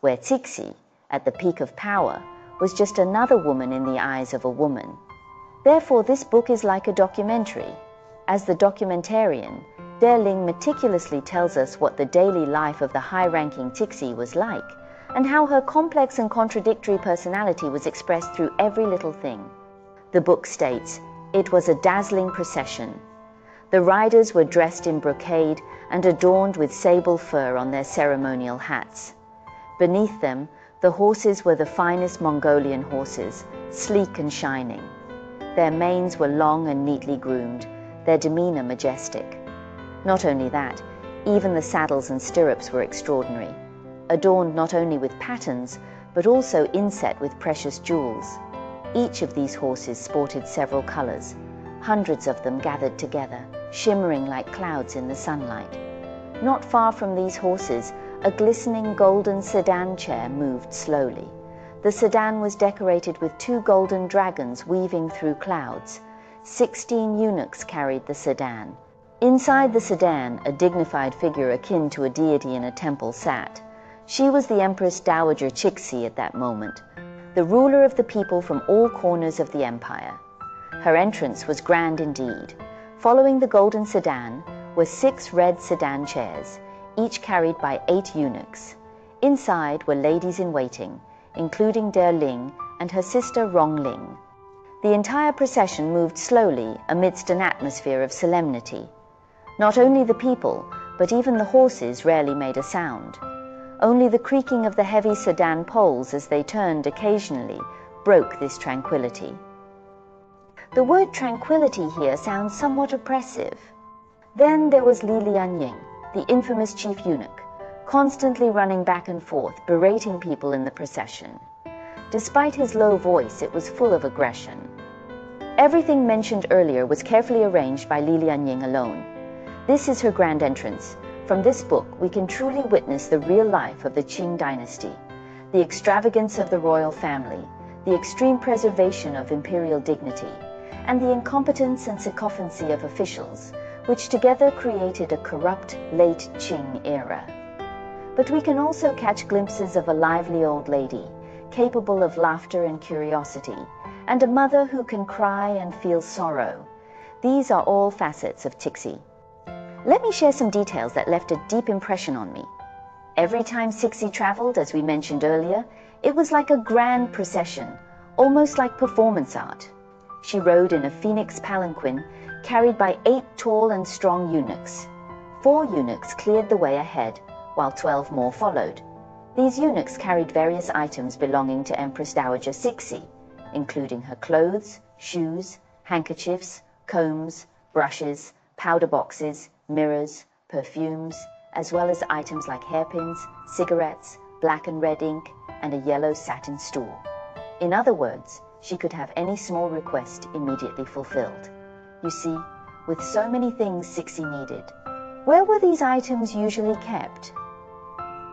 where Tixi, at the peak of power, was just another woman in the eyes of a woman. Therefore, this book is like a documentary. As the documentarian, Ling meticulously tells us what the daily life of the high-ranking Tixi was like, and how her complex and contradictory personality was expressed through every little thing. The book states, "It was a dazzling procession. The riders were dressed in brocade and adorned with sable fur on their ceremonial hats. Beneath them, the horses were the finest Mongolian horses, sleek and shining. Their manes were long and neatly groomed, their demeanor majestic. Not only that, even the saddles and stirrups were extraordinary, adorned not only with patterns, but also inset with precious jewels. Each of these horses sported several colors, hundreds of them gathered together, shimmering like clouds in the sunlight. Not far from these horses, a glistening golden sedan chair moved slowly. The sedan was decorated with 2 golden dragons weaving through clouds. 16 eunuchs carried the sedan. Inside the sedan, a dignified figure akin to a deity in a temple sat. She was the Empress Dowager Cixi at that moment, the ruler of the people from all corners of the empire. Her entrance was grand indeed. Following the golden sedan were 6 red sedan chairs, each carried by 8 eunuchs. Inside were ladies-in-waiting, including Ling and her sister Ling. The entire procession moved slowly amidst an atmosphere of solemnity. Not only the people, but even the horses rarely made a sound. Only the creaking of the heavy sedan poles as they turned occasionally broke this tranquility. The word tranquility here sounds somewhat oppressive. Then there was Li Lianying, the infamous chief eunuch, constantly running back and forth, berating people in the procession. Despite his low voice, it was full of aggression. Everything mentioned earlier was carefully arranged by Li Lianying alone. This is her grand entrance. From this book, we can truly witness the real life of the Qing dynasty, the extravagance of the royal family, the extreme preservation of imperial dignity, and the incompetence and sycophancy of officials, which together created a corrupt, late Qing era. But we can also catch glimpses of a lively old lady, capable of laughter and curiosity, and a mother who can cry and feel sorrow. These are all facets of Tixi. Let me share some details that left a deep impression on me. Every time Tixi traveled, as we mentioned earlier, it was like a grand procession, almost like performance art. She rode in a phoenix palanquin, carried by 8 tall and strong eunuchs. 4 eunuchs cleared the way ahead, while 12 more followed. These eunuchs carried various items belonging to Empress Dowager Cixi, including her clothes, shoes, handkerchiefs, combs, brushes, powder boxes, mirrors, perfumes, as well as items like hairpins, cigarettes, black and red ink, and a yellow satin stool. In other words, she could have any small request immediately fulfilled. You see, with so many things Cixi needed, where were these items usually kept?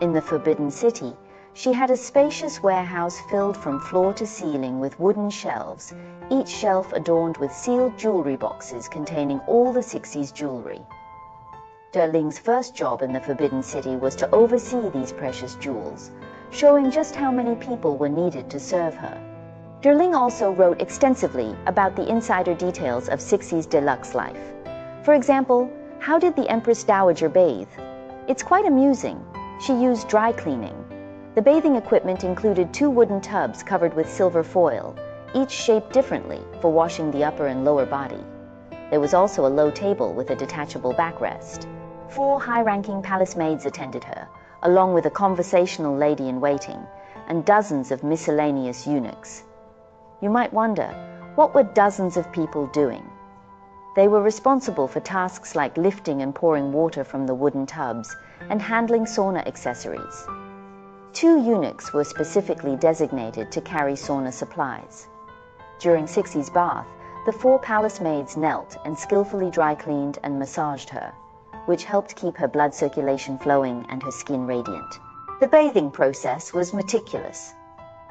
In the Forbidden City, she had a spacious warehouse filled from floor to ceiling with wooden shelves, each shelf adorned with sealed jewelry boxes containing all the Cixi's jewelry. Ling's first job in the Forbidden City was to oversee these precious jewels, showing just how many people were needed to serve her. Ling also wrote extensively about the insider details of Cixi's deluxe life. For example, how did the Empress Dowager bathe? It's quite amusing. She used dry cleaning. The bathing equipment included 2 wooden tubs covered with silver foil, each shaped differently for washing the upper and lower body. There was also a low table with a detachable backrest. 4 high-ranking palace maids attended her, along with a conversational lady-in-waiting, and dozens of miscellaneous eunuchs. You might wonder, what were dozens of people doing? They were responsible for tasks like lifting and pouring water from the wooden tubs and handling sauna accessories. 2 eunuchs were specifically designated to carry sauna supplies. During Cixi's bath, the 4 palace maids knelt and skillfully dry cleaned and massaged her, which helped keep her blood circulation flowing and her skin radiant. The bathing process was meticulous.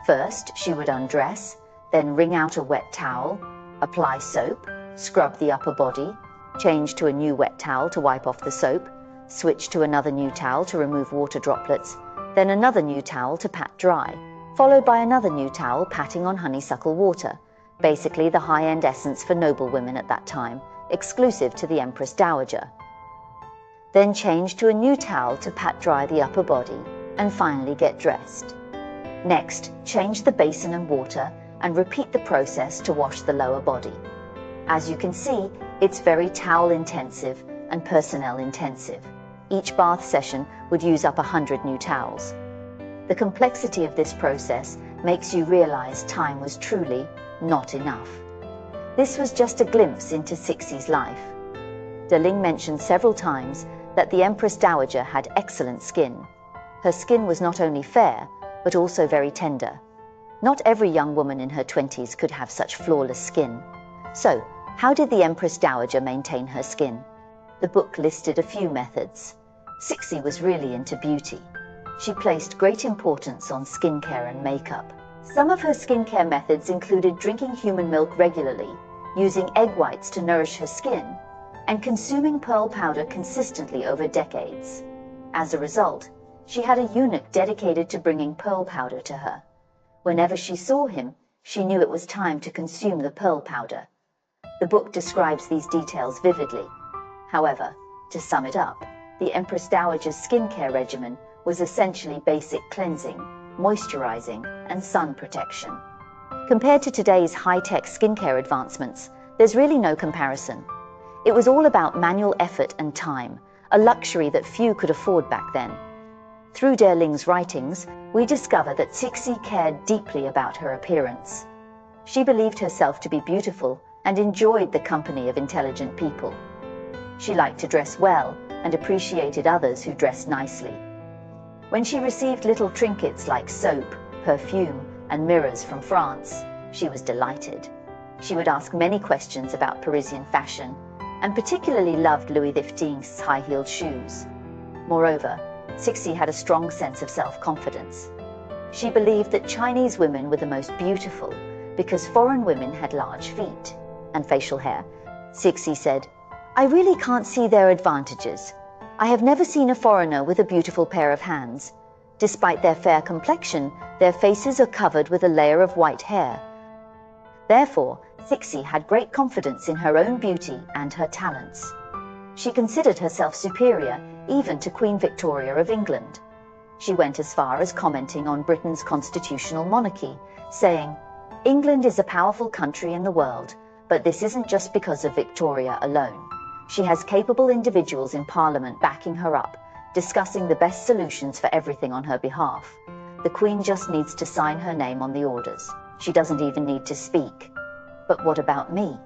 First, she would undress, then wring out a wet towel, apply soap, scrub the upper body, change to a new wet towel to wipe off the soap, switch to another new towel to remove water droplets, then another new towel to pat dry, followed by another new towel patting on honeysuckle water, basically the high-end essence for noble women at that time, exclusive to the Empress Dowager. Then change to a new towel to pat dry the upper body, and finally get dressed. Next, change the basin and water and repeat the process to wash the lower body. As you can see, it's very towel intensive and personnel intensive. Each bath session would use up 100 new towels. The complexity of this process makes you realize time was truly not enough. This was just a glimpse into Cixie's life. Ling mentioned several times that the Empress Dowager had excellent skin. Her skin was not only fair, but also very tender. Not every young woman in her 20s could have such flawless skin. So, how did the Empress Dowager maintain her skin? The book listed a few methods. Cixie was really into beauty. She placed great importance on skincare and makeup. Some of her skincare methods included drinking human milk regularly, using egg whites to nourish her skin, and consuming pearl powder consistently over decades. As a result, she had a eunuch dedicated to bringing pearl powder to her. Whenever she saw him, she knew it was time to consume the pearl powder. The book describes these details vividly. However, to sum it up, the Empress Dowager's skincare regimen was essentially basic cleansing, moisturizing, and sun protection. Compared to today's high-tech skincare advancements, there's really no comparison. It was all about manual effort and time, a luxury that few could afford back then. Through Ling's writings, we discover that Cixie cared deeply about her appearance. She believed herself to be beautiful and enjoyed the company of intelligent people. She liked to dress well and appreciated others who dressed nicely. When she received little trinkets like soap, perfume, and mirrors from France, she was delighted. She would ask many questions about Parisian fashion, and particularly loved Louis XV's high-heeled shoes. Moreover, Cixie had a strong sense of self-confidence. She believed that Chinese women were the most beautiful because foreign women had large feet and facial hair. Cixie said, "I really can't see their advantages. I have never seen a foreigner with a beautiful pair of hands. Despite their fair complexion, their faces are covered with a layer of white hair." Therefore, Cixie had great confidence in her own beauty and her talents. She considered herself superior even to Queen Victoria of England. She went as far as commenting on Britain's constitutional monarchy, saying, "England is a powerful country in the world, but this isn't just because of Victoria alone. She has capable individuals in Parliament backing her up, discussing the best solutions for everything on her behalf. The Queen just needs to sign her name on the orders. She doesn't even need to speak. But what about me?